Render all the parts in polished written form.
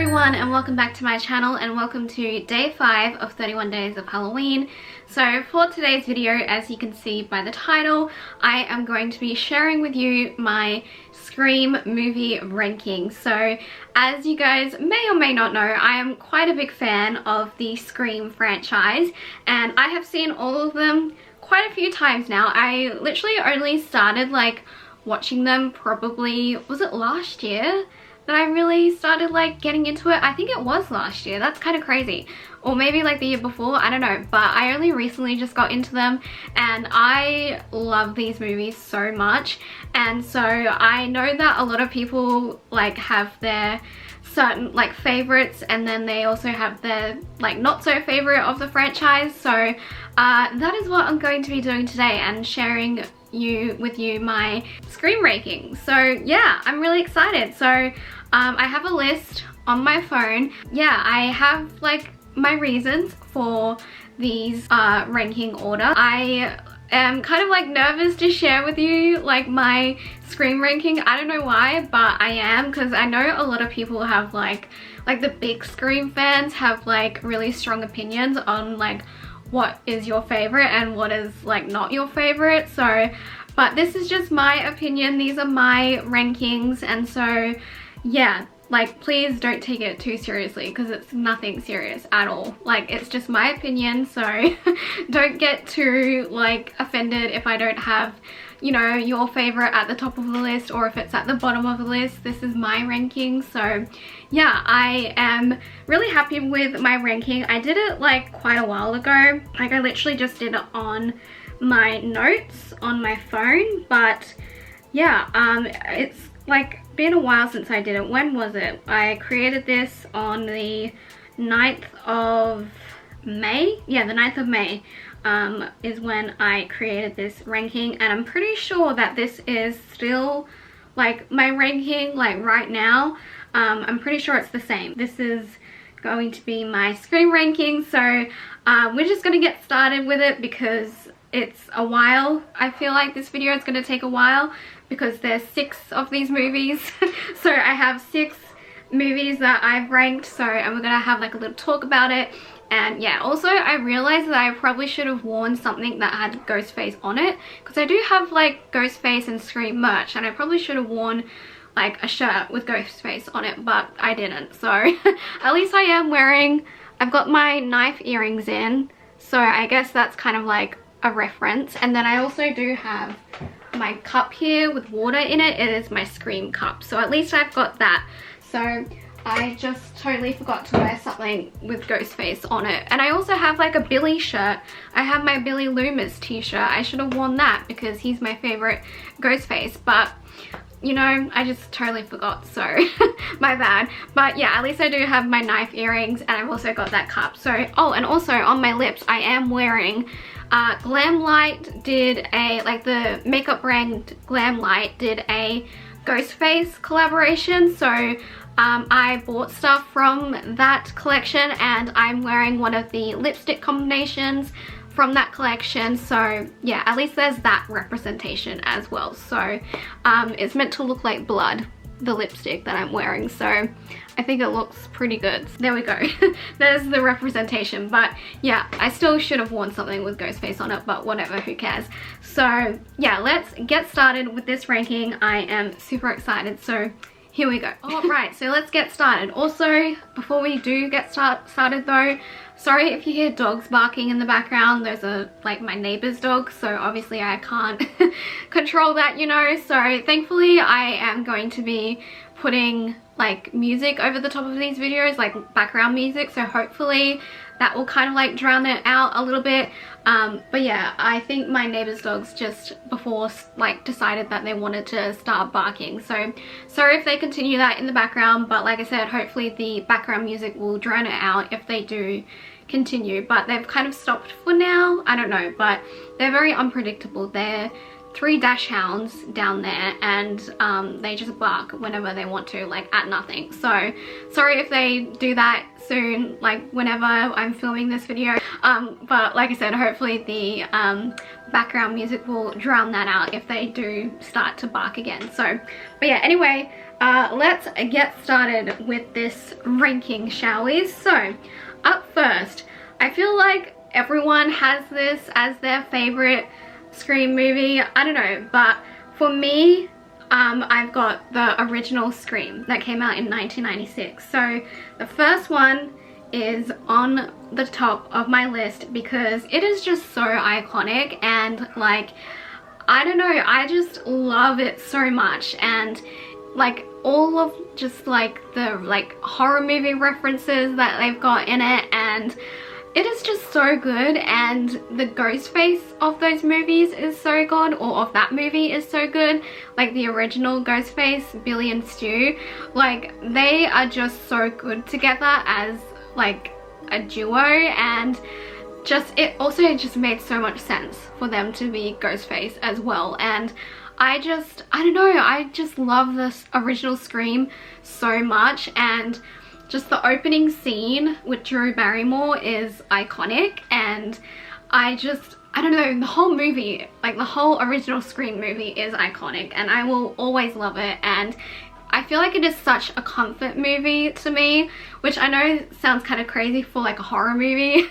everyone, and welcome back to my channel, and welcome to day 5 of 31 days of Halloween. So for today's video, as you can see by the title, I am going to be sharing with you my Scream movie ranking. So as you guys may or may not know, I am quite a big fan of the Scream franchise, and I have seen all of them quite a few times now. I literally only started watching them probably, was it last year that I really started getting into it? I think it was last year. That's kind of crazy. Or maybe the year before, I don't know. But I only recently just got into them, and I love these movies so much. And so I know that a lot of people have their certain favorites, and then they also have their not so favorite of the franchise. So that is what I'm going to be doing today, and sharing with you my Scream ranking. So yeah, I'm really excited. So I have a list on my phone. Yeah, I have my reasons for these ranking order. I am kind of nervous to share with you my Scream ranking. I don't know why, but I am, because I know a lot of people have the big Scream fans have really strong opinions on what is your favorite and what is not your favorite. So but this is just my opinion, these are my rankings, and so yeah, please don't take it too seriously, because it's nothing serious at all. It's just my opinion, so don't get too offended if I don't have, you know, your favorite at the top of the list, or if it's at the bottom of the list. This is my ranking. So yeah, I am really happy with my ranking. I did it quite a while ago. I literally just did it on my notes on my phone, but yeah, it's been a while since I did it. When was it? I created this on the 9th of May. Yeah, the 9th of May is when I created this ranking, and I'm pretty sure that this is still my ranking right now. I'm pretty sure it's the same. This is going to be my Scream ranking. So we're just gonna get started with it, because it's a while. I feel like this video is going to take a while, because there's 6 of these movies. So I have 6 movies that I've ranked, so, and we're going to have a little talk about it. And yeah, also I realized that I probably should have worn something that had Ghostface on it, because I do have Ghostface and Scream merch, and I probably should have worn a shirt with Ghostface on it, but I didn't. So at least I am wearing, I've got my knife earrings in, so I guess that's kind of a reference. And then I also do have my cup here with water in it. It is my Scream cup, so at least I've got that. So I just totally forgot to wear something with Ghostface on it. And I also have a Billy shirt. I have my Billy Loomis t-shirt. I should have worn that, because he's my favorite Ghostface, but you know, I just totally forgot, so my bad. But yeah, at least I do have my knife earrings, and I've also got that cup. So, oh, and also on my lips I am wearing Glamlite did a, the makeup brand Glamlite did a Ghostface collaboration. So I bought stuff from that collection, and I'm wearing one of the lipstick combinations from that collection. So yeah, at least there's that representation as well. So it's meant to look like blood, the lipstick that I'm wearing, so I think it looks pretty good. There we go. There's the representation. But yeah, I still should have worn something with Ghostface on it, but whatever, who cares. So yeah, let's get started with this ranking. I am super excited, so here we go. All right, so let's get started. Also, before we do get started though, sorry if you hear dogs barking in the background. Those are my neighbor's dogs, so obviously I can't control that, you know. So thankfully I am going to be putting music over the top of these videos, background music, so hopefully that will kind of drown it out a little bit. But yeah, I think my neighbor's dogs just before decided that they wanted to start barking, so sorry if they continue that in the background. But like I said, hopefully the background music will drown it out if they do continue. But they've kind of stopped for now, I don't know, but they're very unpredictable. They're 3 dachshunds down there, and they just bark whenever they want to, at nothing. So sorry if they do that soon, whenever I'm filming this video. But like I said, hopefully the background music will drown that out if they do start to bark again. So but yeah, anyway, let's get started with this ranking, shall we? So, up first, I feel like everyone has this as their favorite Scream movie. I don't know, but for me, I've got the original Scream that came out in 1996. So the first one is on the top of my list because it is just so iconic, and like, I don't know, I just love it so much. And like all of just like the like horror movie references that they've got in it, and it is just so good. And the ghost face of those movies is so good, or of that movie is so good. Like the original ghost face, Billy and Stu, like they are just so good together as like a duo. And just, it also just made so much sense for them to be Ghostface as well. And I don't know, I just love this original Scream so much. And just the opening scene with Drew Barrymore is iconic, and I don't know, the whole movie, like the whole original Scream movie is iconic, and I will always love it. And I feel like it is such a comfort movie to me, which I know sounds kind of crazy for like a horror movie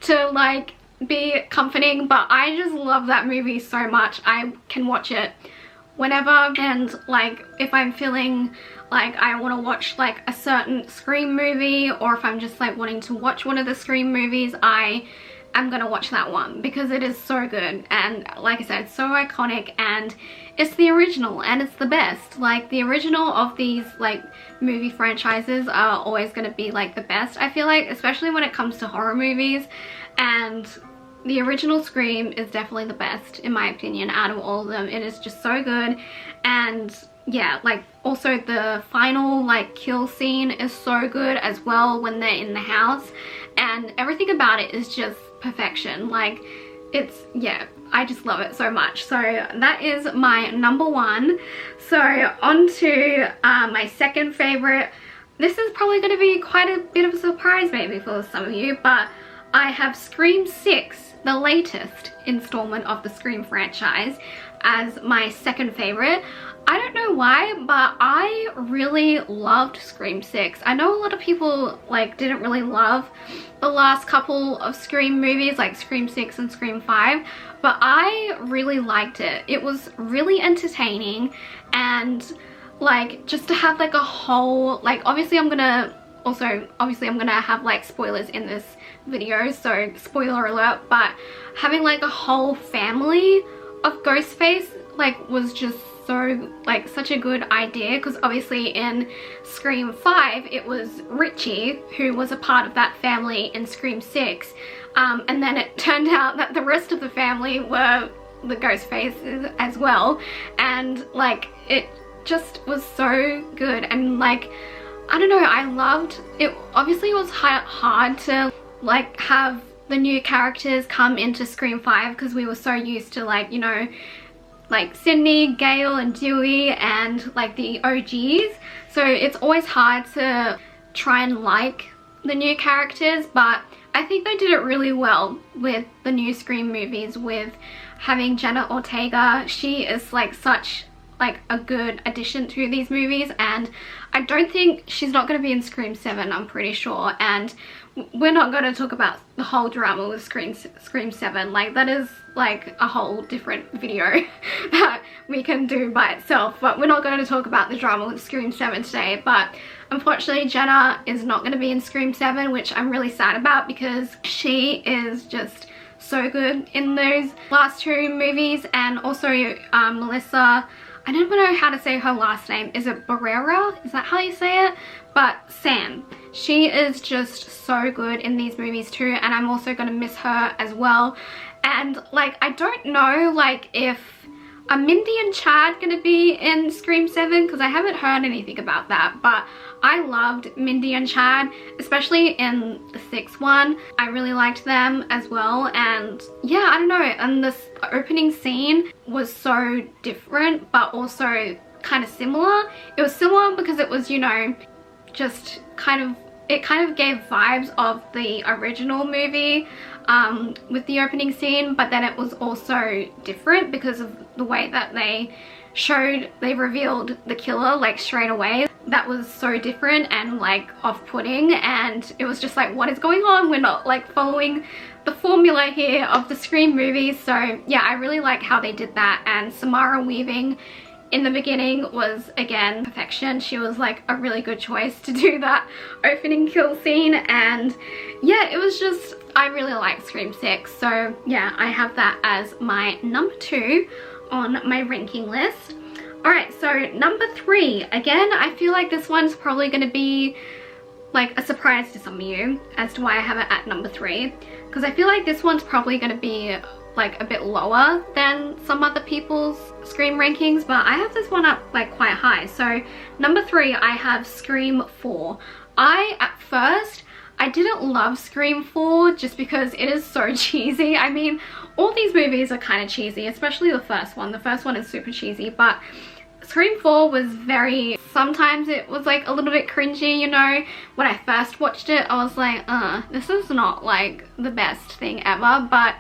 to like be comforting, but I just love that movie so much. I can watch it whenever, and like if I'm feeling like I want to watch like a certain Scream movie, or if I'm just like wanting to watch one of the Scream movies, I am gonna watch that one because it is so good. And like I said, it's so iconic, and it's the original, and it's the best. Like the original of these like movie franchises are always gonna be like the best, I feel like, especially when it comes to horror movies. And the original Scream is definitely the best in my opinion out of all of them. It is just so good. And yeah, like also the final like kill scene is so good as well when they're in the house, and everything about it is just perfection. Like it's, yeah, I just love it so much. So that is my number one. So on to my second favorite. This is probably going to be quite a bit of a surprise maybe for some of you, but I have Scream 6, the latest installment of the Scream franchise, as my second favorite. I don't know why, but I really loved Scream 6. I know a lot of people like didn't really love the last couple of Scream movies, like Scream 6 and Scream 5, but I really liked it. It was really entertaining, and like just to have like a whole, like obviously I'm gonna have like spoilers in this video, so spoiler alert, but having like a whole family of Ghostface like was just so like such a good idea, because obviously in Scream 5 it was Richie who was a part of that family in Scream 6, and then it turned out that the rest of the family were the Ghostfaces as well. And like it just was so good, and like I don't know, I loved it. Obviously it was hard to like have the new characters come into Scream 5 because we were so used to like, you know, like Sydney, Gail and Dewey and like the OGs. So it's always hard to try and like the new characters, but I think they did it really well with the new Scream movies with having Jenna Ortega. She is like such like a good addition to these movies, and I don't think she's not going to be in Scream 7, I'm pretty sure. And we're not going to talk about the whole drama with Scream 7, like that is like a whole different video that we can do by itself, but we're not going to talk about the drama with Scream 7 today. But unfortunately Jenna is not going to be in Scream 7, which I'm really sad about, because she is just so good in those last two movies. And also Melissa, I don't even know how to say her last name. Is it Barrera? Is that how you say it? But Sam, she is just so good in these movies too, and I'm also going to miss her as well. And like I don't know like if are Mindy and Chad going to be in Scream 7, because I haven't heard anything about that, but I loved Mindy and Chad, especially in the 6th one. I really liked them as well. And yeah, I don't know, and this opening scene was so different but also kind of similar. It was similar because it was, you know, just kind of it kind of gave vibes of the original movie with the opening scene, but then it was also different because of the way that they revealed the killer like straight away. That was so different and like off-putting, and it was just like, what is going on? We're not like following the formula here of the Scream movies. So yeah, I really like how they did that, and Samara Weaving in the beginning was again perfection. She was like a really good choice to do that opening kill scene, and yeah, it was just, I really like Scream 6. So yeah, I have that as my number 2 on my ranking list. Alright, so number 3, again, I feel like this one's probably going to be like a surprise to some of you as to why I have it at number 3, because I feel like this one's probably going to be like a bit lower than some other people's Scream rankings, but I have this one up like quite high. So number 3, I have Scream 4. At first I didn't love Scream 4 just because it is so cheesy. I mean, all these movies are kind of cheesy, especially the first one. The first one is super cheesy, but Scream 4 was very, sometimes it was like a little bit cringy, you know. When I first watched it, I was like, this is not like the best thing ever, but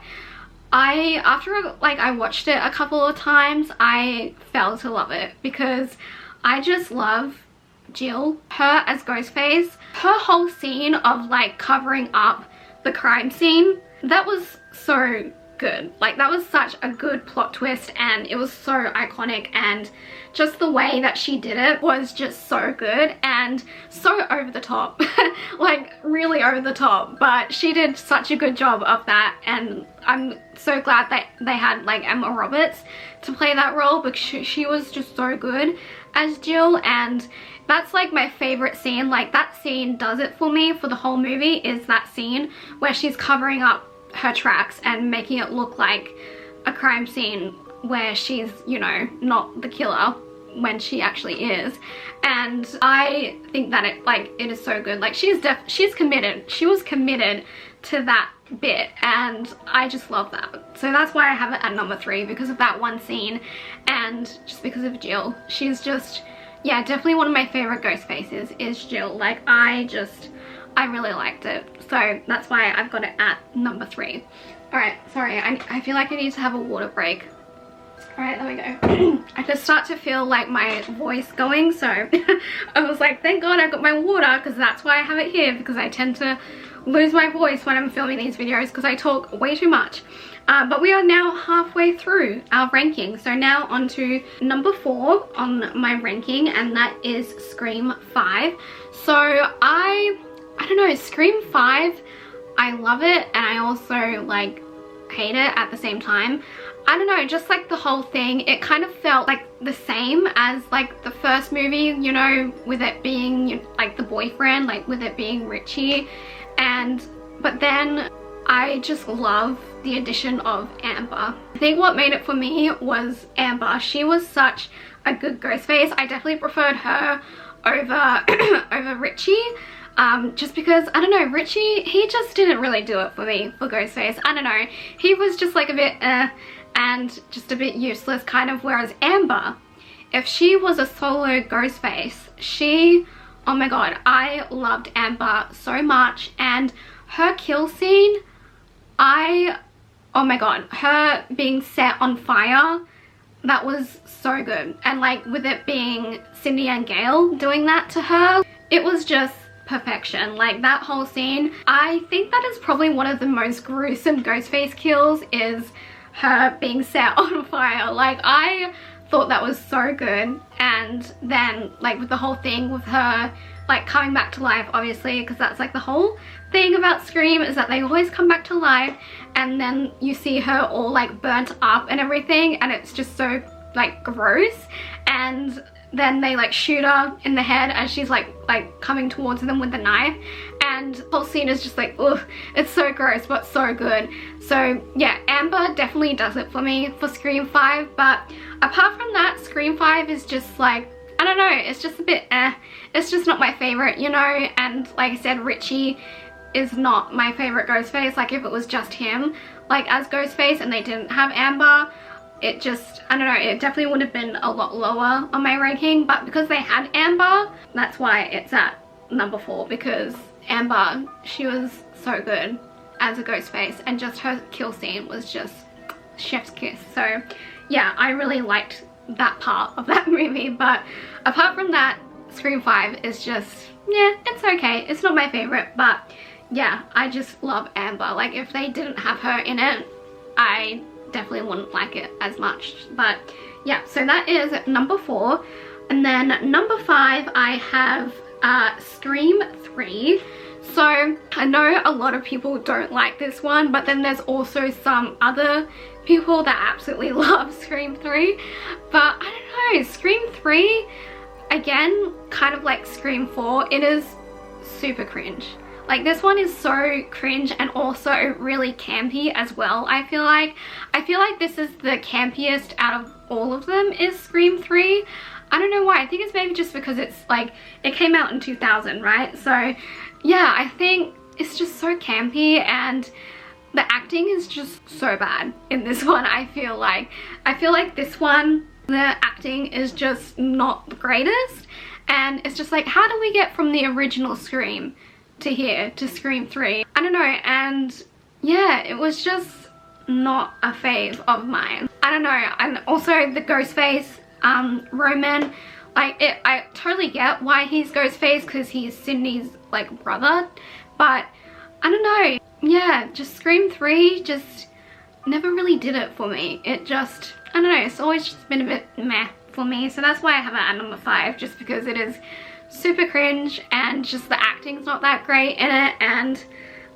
after I watched it a couple of times, I fell to love it because I just love Jill, her as Ghostface. Her whole scene of like covering up the crime scene, that was so good. Like, that was such a good plot twist, and it was so iconic, and just the way that she did it was just so good and so over the top. Like, really over the top, but she did such a good job of that, and I'm so glad that they had like Emma Roberts to play that role, because she was just so good as Jill. And that's like my favorite scene. Like, that scene does it for me for the whole movie, is that scene where she's covering up her tracks and making it look like a crime scene where she's, you know, not the killer when she actually is. And I think that it is so good. Like, she's committed. She was committed to that bit, and I just love that. So that's why I have it at number 3, because of that one scene and just because of Jill. She's just, yeah, definitely one of my favorite ghost faces is Jill. Like, I really liked it. So that's why I've got it at number 3. Alright, sorry, I feel like I need to have a water break. Alright, there we go. I just start to feel like my voice going, so I was like, thank God I got my water, because that's why I have it here, because I tend to lose my voice when I'm filming these videos because I talk way too much. But we are now halfway through our ranking, so now on to number 4 on my ranking, and that is Scream 5. So I don't know, Scream 5, I love it, and I also like hate it at the same time. I don't know, just like the whole thing, it kind of felt like the same as like the first movie, you know, with it being like the boyfriend, like with it being Richie. But then I just love the addition of Amber. I think what made it for me was Amber. She was such a good Ghostface. I definitely preferred her over over Richie. Just because, I don't know, Richie, he just didn't really do it for me for Ghostface. I don't know, he was just like a bit and just a bit useless kind of, whereas Amber, if she was a solo Ghostface, oh my god, I loved Amber so much. And her kill scene, oh my god, her being set on fire, that was so good. And like with it being Cindy and Gale doing that to her, it was just perfection. Like that whole scene, I think that is probably one of the most gruesome Ghostface kills, is her being set on fire. Like, I thought that was so good. And then like with the whole thing with her like coming back to life, obviously, because that's like the whole thing about Scream, is that they always come back to life, and then you see her all like burnt up and everything, and it's just so like gross. And then they like shoot her in the head as she's like coming towards them with the knife, and the whole scene is just like, ugh, it's so gross but so good. So yeah, Amber definitely does it for me for Scream 5. But apart from that, Scream 5 is just like, I don't know, it's just a bit it's just not my favorite, you know. And like I said, Richie is not my favorite Ghostface. Like, if it was just him like as Ghostface and they didn't have Amber, it just, I don't know, it definitely would have been a lot lower on my ranking. But because they had Amber, that's why it's at number 4, because Amber, she was so good as a Ghostface, and just her kill scene was just chef's kiss. So yeah, I really liked that part of that movie. But apart from that, Scream 5 is just, yeah, it's okay. It's not my favorite, but yeah, I just love Amber. Like, if they didn't have her in it, I definitely wouldn't like it as much. But yeah, so that is number 4. And then number 5, I have Scream 3. So I know a lot of people don't like this one, but then there's also some other people that absolutely love Scream 3. But I don't know, Scream 3, again, kind of like Scream 4, it is super cringe. Like, this one is so cringe and also really campy as well. I feel like this is the campiest out of all of them, is Scream 3. I don't know why. I think it's maybe just because it's like, it came out in 2000, right? So yeah, I think it's just so campy, and the acting is just so bad in this one. I feel like this one, the acting is just not the greatest, and it's just like, how do we get from the original Scream to here, to Scream 3? I don't know. And yeah, it was just not a fave of mine. I don't know. And also the Ghostface, Roman, like, I totally get why he's Ghostface, because he's Sydney's like brother, but I don't know. Yeah, just Scream 3 just never really did it for me. It just, I don't know, it's always just been a bit meh for me. So that's why I have it at number 5, just because it is super cringe and just the acting's not that great in it, and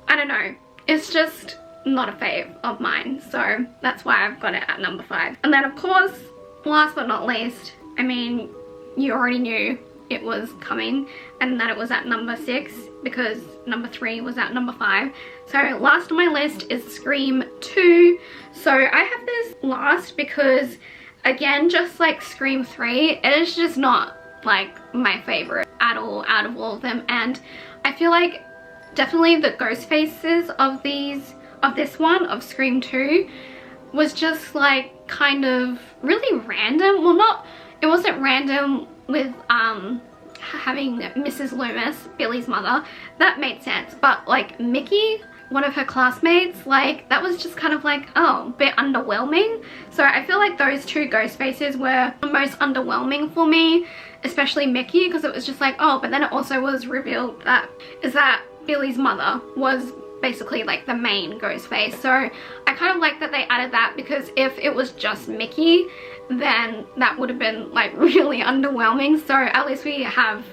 I don't know, it's just not a fave of mine. So that's why I've got it at number 5. And then of course, last but not least, I mean, you already knew it was coming and that it was at number 6, because number 3 was at number 5. So last on my list is Scream 2. So I have this last because, again, just like Scream 3, it is just not like my favorite at all out of all of them. And I feel like definitely the ghost faces of this one, of Scream 2, was just like kind of really random. Well, it wasn't random with having Mrs. Loomis, Billy's mother. That made sense. But like Mickey, one of her classmates, like, that was just kind of like, oh, a bit underwhelming. So I feel like those two ghost faces were the most underwhelming for me, especially Mickey, because it was just like, oh, but then it also was revealed that Billy's mother was basically like the main ghost face. So I kind of like that they added that, because if it was just Mickey, then that would have been like really underwhelming. So at least we have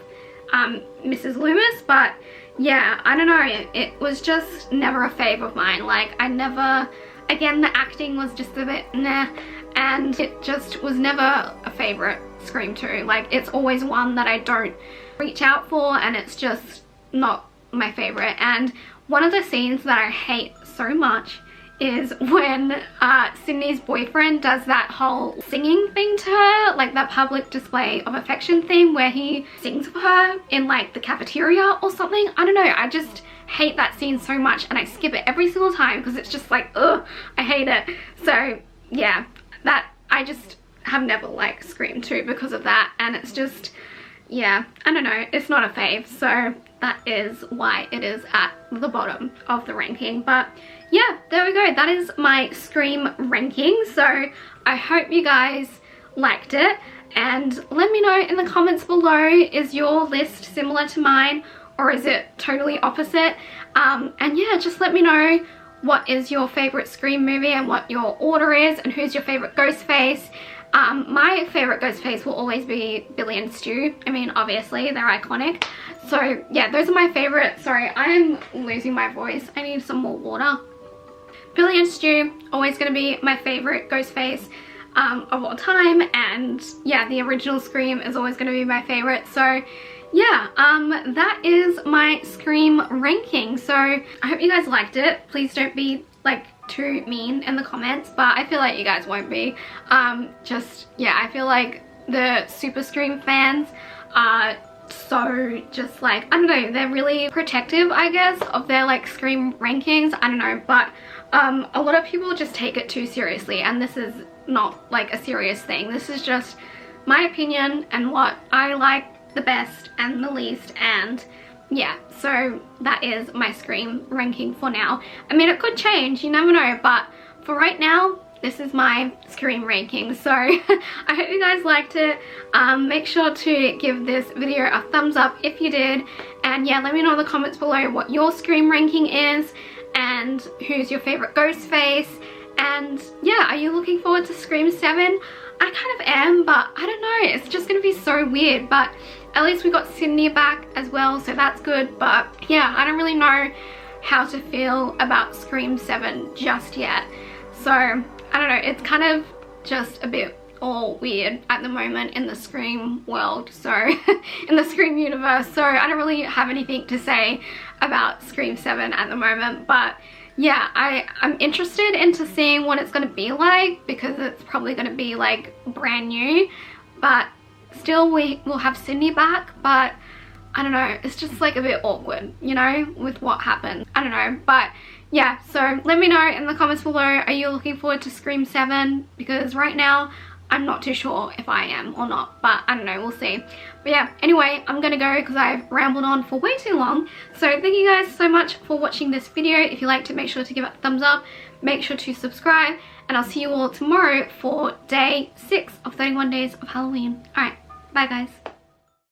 Mrs. Loomis. But yeah, I don't know, it was just never a fave of mine. Like, I never, again, the acting was just a bit nah, and it just was never a favorite Scream 2. Like, it's always one that I don't reach out for, and it's just not my favorite. And one of the scenes that I hate so much is when Sydney's boyfriend does that whole singing thing to her, like that public display of affection thing where he sings for her in like the cafeteria or something. I don't know, I just hate that scene so much, and I skip it every single time because it's just like, ugh, I hate it. So yeah, that, I just have never liked Scream 2 because of that, and it's just, yeah, I don't know, it's not a fave. So that is why it is at the bottom of the ranking. But yeah, there we go. That is my Scream ranking. So I hope you guys liked it, and let me know in the comments below, is your list similar to mine or is it totally opposite? And yeah, just let me know what is your favorite Scream movie and what your order is, and who's your favorite ghost face. My favorite ghost face will always be Billy and Stu. I mean, obviously they're iconic. So yeah, those are my favorites. Sorry, I am losing my voice. I need some more water. Billy and Stu, always going to be my favorite ghost face of all time. And yeah, the original Scream is always going to be my favorite. So yeah, that is my Scream ranking. So I hope you guys liked it. Please don't be like too mean in the comments, but I feel like you guys won't be. Just, yeah, I feel like the Super Scream fans are so just like, I don't know, they're really protective, I guess, of their like Scream rankings. I don't know, but a lot of people just take it too seriously, and this is not like a serious thing. This is just my opinion and what I like the best and the least, and yeah, so that is my Scream ranking for now. I mean, it could change, you never know, but for right now, this is my Scream ranking. So I hope you guys liked it. Make sure to give this video a thumbs up if you did, and yeah, let me know in the comments below what your Scream ranking is and who's your favorite Ghostface. And yeah, are you looking forward to Scream 7? I kind of am, but I don't know, it's just gonna be so weird. But at least we got Sydney back as well, so that's good. But yeah, I don't really know how to feel about Scream 7 just yet. So I don't know, it's kind of just a bit all weird at the moment in the Scream world, so in the Scream universe. So I don't really have anything to say about Scream 7 at the moment. But yeah, I'm interested into seeing what it's going to be like, because it's probably going to be like brand new, but still we will have Sydney back. But I don't know, it's just like a bit awkward, you know, with what happened. I don't know, but yeah, so let me know in the comments below, are you looking forward to Scream 7? Because right now I'm not too sure if I am or not, but I don't know, we'll see. But yeah, anyway, I'm gonna go because I've rambled on for way too long. So thank you guys so much for watching this video. If you liked it, make sure to give it a thumbs up, make sure to subscribe, and I'll see you all tomorrow for day 6 of 31 Days of Halloween. Alright, bye guys.